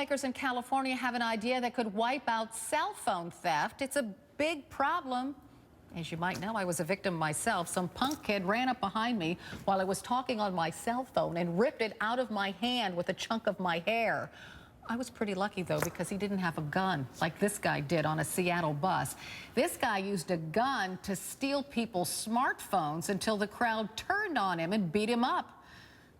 Makers in California have an idea that could wipe out cell phone theft. It's a big problem. As you might know, I was a victim myself. Some punk kid ran up behind me while I was talking on my cell phone and ripped it out of my hand with a chunk of my hair. I was pretty lucky, though, because he didn't have a gun like this guy did on a Seattle bus. This guy used a gun to steal people's smartphones until the crowd turned on him and beat him up.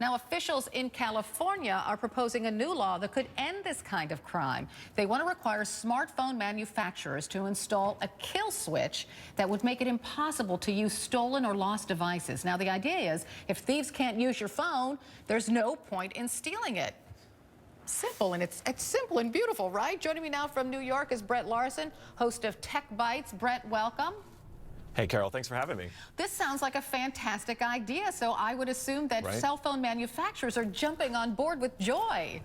Now, officials in California are proposing a new law that could end this kind of crime. They want to require smartphone manufacturers to install a kill switch that would make it impossible to use stolen or lost devices. Now, the idea is if thieves can't use your phone, there's no point in stealing it. Simple, and it's simple and beautiful, right? Joining me now from New York is Brett Larson, host of Tech Bites. Brett, welcome. Hey, Carol, thanks for having me. This sounds like a fantastic idea, so I would assume that cell phone manufacturers are jumping on board with joy.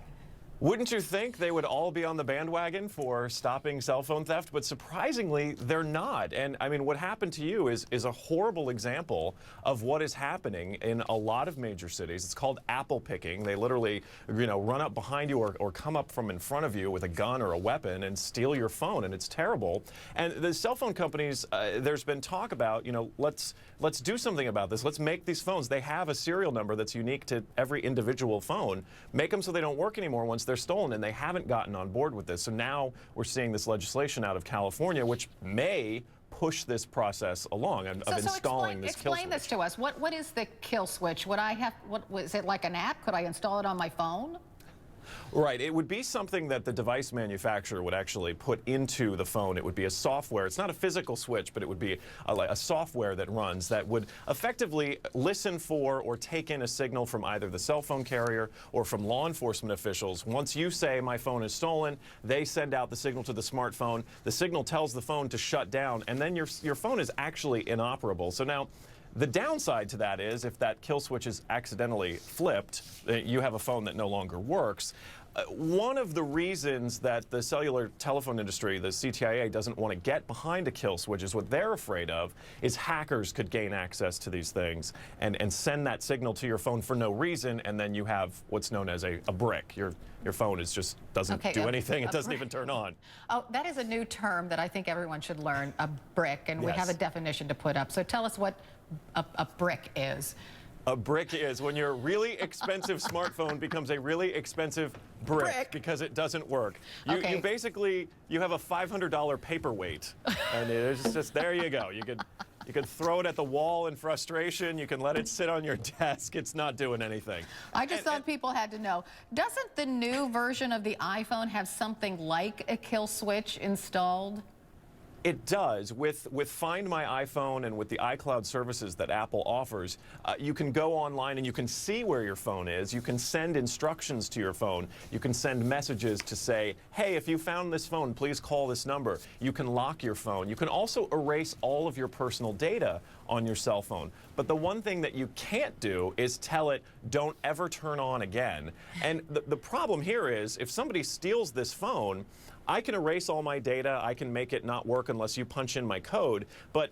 Wouldn't you think they would all be on the bandwagon for stopping cell phone theft? But surprisingly, they're not. And I mean, what happened to you is a horrible example of what is happening in a lot of major cities. It's called apple picking. They literally, run up behind you or come up from in front of you with a gun or a weapon and steal your phone. And it's terrible. And the cell phone companies, there's been talk about, let's do something about this. Let's make these phones. They have a serial number that's unique to every individual phone. Make them so they don't work anymore once they're stolen, and they haven't gotten on board with this. So now we're seeing this legislation out of California, which may push this process along of installing this kill switch. Explain this to us. What is the kill switch? Is it like an app? Could I install it on my phone? Right. It would be something that the device manufacturer would actually put into the phone. It would be a software. It's not a physical switch, but it would be a software that runs that would effectively listen for or take in a signal from either the cell phone carrier or from law enforcement officials. Once you say my phone is stolen, they send out the signal to the smartphone. The signal tells the phone to shut down, and then your phone is actually inoperable. So now, the downside to that is if that kill switch is accidentally flipped, you have a phone that no longer works. One of the reasons that the cellular telephone industry, the CTIA, doesn't want to get behind a kill switch is what they're afraid of is hackers could gain access to these things and send that signal to your phone for no reason, and then you have what's known as a brick. Your phone just doesn't do anything. It doesn't even turn on. Oh, that is a new term that I think everyone should learn, a brick, and we have a definition to put up. So tell us what a brick is. A brick is when your really expensive smartphone becomes a really expensive brick because it doesn't work. You basically, you have a $500 paperweight, and it's just, there you go. You could throw it at the wall in frustration. You can let it sit on your desk. It's not doing anything. I just thought people had to know. Doesn't the new version of the iPhone have something like a kill switch installed? It does. With Find My iPhone and with the iCloud services that Apple offers, you can go online and you can see where your phone is. You can send instructions to your phone. You can send messages to say, hey, if you found this phone, please call this number. You can lock your phone. You can also erase all of your personal data on your cell phone. But the one thing that you can't do is tell it, don't ever turn on again. And the problem here is if somebody steals this phone, I can erase all my data, I can make it not work unless you punch in my code, but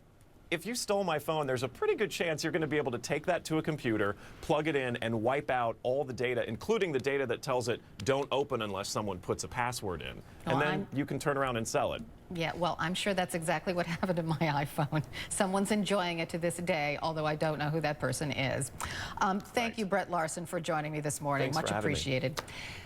if you stole my phone, there's a pretty good chance you're going to be able to take that to a computer, plug it in, and wipe out all the data, including the data that tells it don't open unless someone puts a password in. And then you can turn around and sell it. Yeah, well, I'm sure that's exactly what happened to my iPhone. Someone's enjoying it to this day, although I don't know who that person is. Thank you, Brett Larson, for joining me this morning. Thanks Much appreciated.